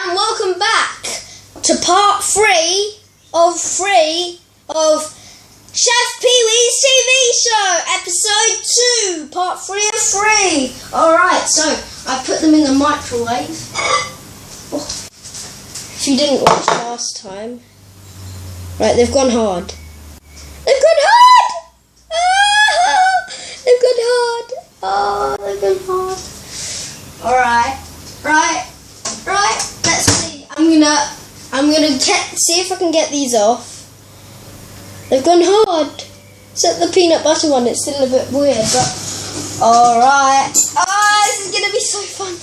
and welcome back to part 3 of Chef Peewee's TV show, episode 2, part 3 of 3. Alright, so I put them in the microwave. Oh. If you didn't watch last time. Right, they've gone hard. They've gone hard! Ah, they've gone hard. Oh, they've gone hard. Alright, right, let's see. I'm gonna see if I can get these off. They've gone hard. Except the peanut butter one, it's still a bit weird, but alright. Oh, this is gonna be so fun.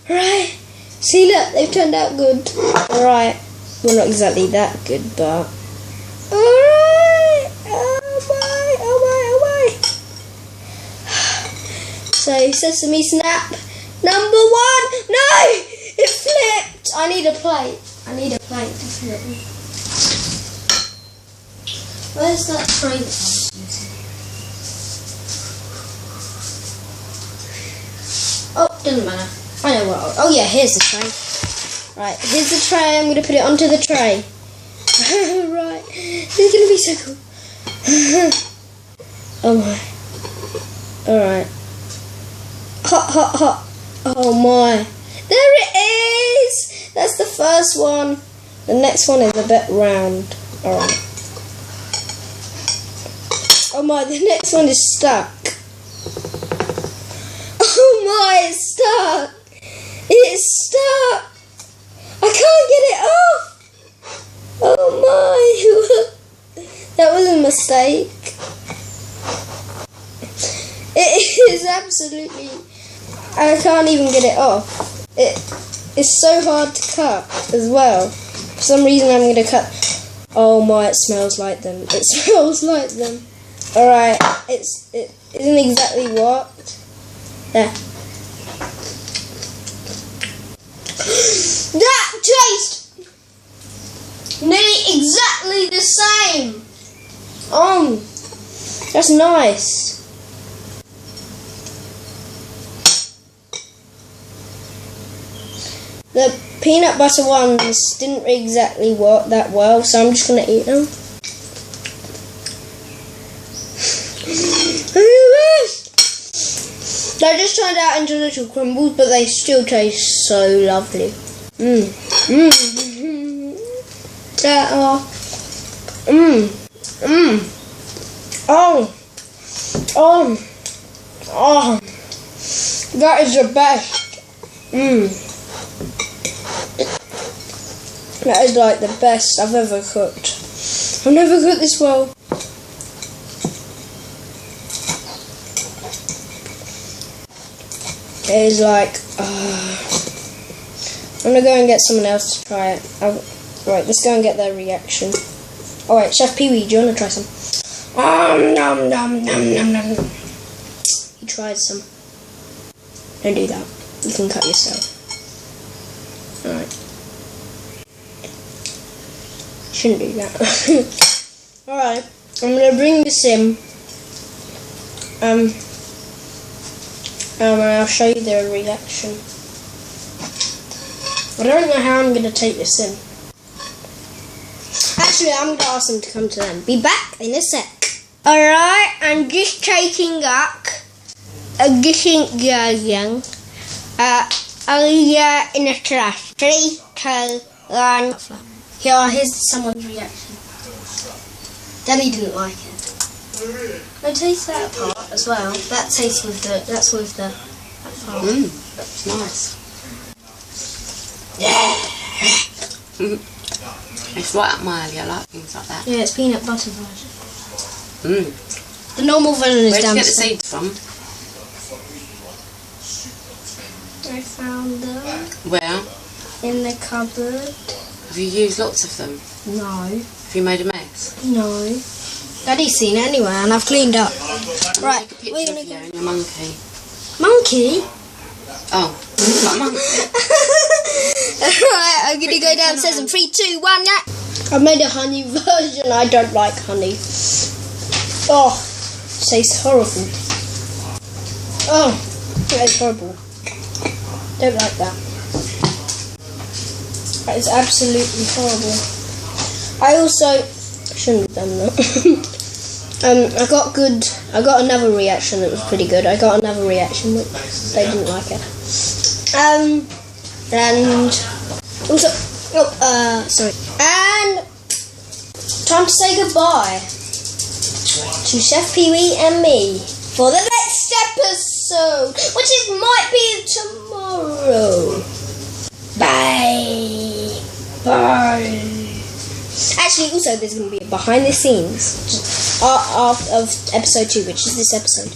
Right. See, look, they've turned out good. Alright. Well, not exactly that good, but alright. Oh my. So, sesame snap. Number 1! No! It flipped! I need a plate. Definitely. Where's that tray? Oh, doesn't matter. I know what. Oh yeah, here's the tray. Right, here's the tray. I'm going to put it onto the tray. Right. This is going to be so cool. Oh my. Alright. Hot. Oh my. There it is! That's the first one. The next one is a bit round. Alright. Oh my, the next one is stuck. Oh my, it's stuck. It's stuck. I can't get it off. Oh my. That was a mistake. It is absolutely... I can't even get it off. It's so hard to cut as well. For some reason I'm going to cut... Oh my, it smells like them. It smells like them. Alright, it isn't exactly worked. There. That tastes nearly exactly the same. That's nice. The peanut butter ones didn't exactly work that well, so I'm just going to eat them. They just turned out into little crumbles, but they still taste so lovely. That is the best. That is like the best I've ever cooked. I've never cooked this well. It is like, I'm going to go and get someone else to try it. Right, let's go and get their reaction. Alright, Chef Peewee, do you want to try some? Nom. He tried some. Don't do that. You can cut yourself. Alright. Shouldn't do that. Alright, I'm going to bring this in. And I'll show you their reaction. I don't know how I'm going to take this in. Actually, I'm going to ask them to come to them. Be back in a sec. Alright, I'm just taking up in the trash. 3, 2, 1. Here's someone's reaction. Daddy didn't like it. I taste that part as well. That tastes with the. That's with the. That part. That's nice. It's right up my alley. I like things like that. Yeah, it's peanut butter version. The normal version is downstairs. Where'd you get the seeds from? I found them. Where? In the cupboard. Have you used lots of them? No. Have you made a mess? No. Daddy's seen it anyway, and I've cleaned up. Right, we're gonna go. And your monkey. Monkey? Oh, you've got a monkey. Right, I'm gonna go downstairs in 3, 2, 1, yeah. I've made a honey version. I don't like honey. Oh, it tastes horrible. Oh, that is horrible. Don't like that. That is absolutely horrible. I also shouldn't have done that. I got another reaction that was pretty good. I got another reaction that they didn't like it. And also, sorry. And time to say goodbye to Chef Peewee and me for the next episode, which might be tomorrow. Bye. Actually, also there's going to be a behind the scenes of episode 2, which is this episode.